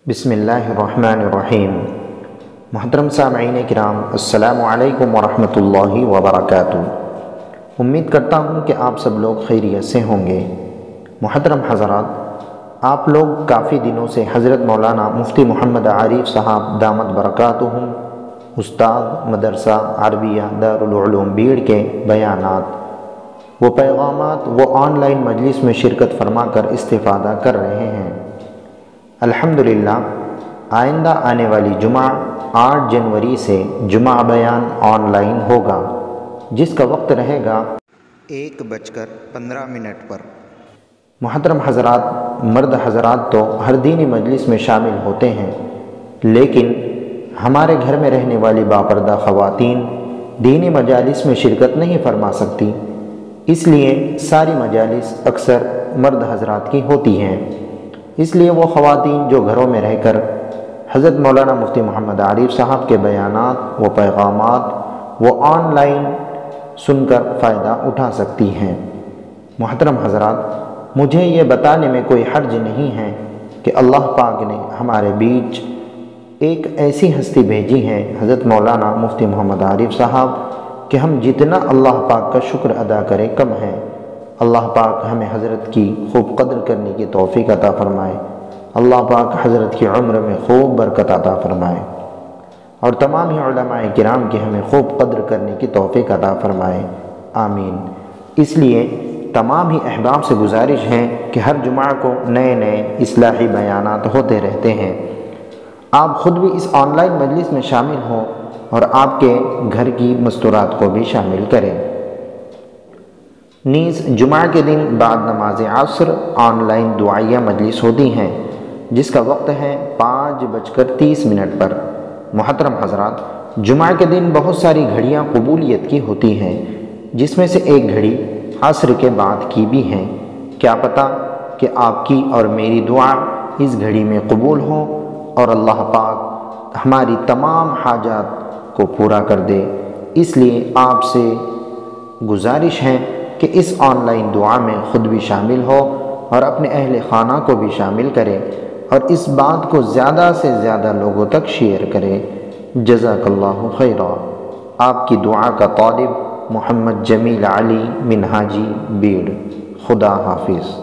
بسم اللہ الرحمن الرحیم۔ محترم سامعین کرام، السلام علیکم ورحمتہ اللہ وبرکاتہ۔ امید کرتا ہوں کہ آپ سب لوگ خیریت سے ہوں گے۔ محترم حضرات، آپ لوگ کافی دنوں سے حضرت مولانا مفتی محمد عارف صاحب دامت برکاتہم، استاد مدرسہ عربیہ دارالعلوم بیڑ کے بیانات و پیغامات و آن لائن مجلس میں شرکت فرما کر استفادہ کر رہے ہیں۔ الحمدللہ آئندہ آنے والی جمعہ 8 جنوری سے جمعہ بیان آن لائن ہوگا، جس کا وقت رہے گا 1:15 پر۔ محترم حضرات، مرد حضرات تو ہر دینی مجلس میں شامل ہوتے ہیں، لیکن ہمارے گھر میں رہنے والی باپردہ خواتین دینی مجالس میں شرکت نہیں فرما سکتی، اس لیے ساری مجالس اکثر مرد حضرات کی ہوتی ہیں۔ اس لیے وہ خواتین جو گھروں میں رہ کر حضرت مولانا مفتی محمد عارف صاحب کے بیانات و پیغامات وہ آن لائن سن کر فائدہ اٹھا سکتی ہیں۔ محترم حضرات، مجھے یہ بتانے میں کوئی حرج نہیں ہے کہ اللہ پاک نے ہمارے بیچ ایک ایسی ہستی بھیجی ہے حضرت مولانا مفتی محمد عارف صاحب کہ ہم جتنا اللہ پاک کا شکر ادا کریں کم ہے۔ اللہ پاک ہمیں حضرت کی خوب قدر کرنے کی توفیق عطا فرمائے۔ اللہ پاک حضرت کی عمر میں خوب برکت عطا فرمائے، اور تمام ہی علماء کرام کی ہمیں خوب قدر کرنے کی توفیق عطا فرمائے، آمین۔ اس لیے تمام ہی احباب سے گزارش ہے کہ ہر جمعہ کو نئے نئے اصلاحی بیانات ہوتے رہتے ہیں۔ آپ خود بھی اس آن لائن مجلس میں شامل ہوں اور آپ کے گھر کی مستورات کو بھی شامل کریں۔ نیز جمعہ کے دن بعد نماز عصر آن لائن دعائیہ مجلس ہوتی ہیں، جس کا وقت ہے 5:30 پر۔ محترم حضرات، جمعہ کے دن بہت ساری گھڑیاں قبولیت کی ہوتی ہیں، جس میں سے ایک گھڑی عصر کے بعد کی بھی ہے۔ کیا پتہ کہ آپ کی اور میری دعا اس گھڑی میں قبول ہو اور اللہ پاک ہماری تمام حاجات کو پورا کر دے۔ اس لیے آپ سے گزارش ہے کہ اس آن لائن دعا میں خود بھی شامل ہو اور اپنے اہل خانہ کو بھی شامل کرے، اور اس بات کو زیادہ سے زیادہ لوگوں تک شیئر کرے۔ جزاک اللہ خیرا۔ آپ کی دعا کا طالب محمد جمیل علی منہاجی بیڑ۔ خدا حافظ۔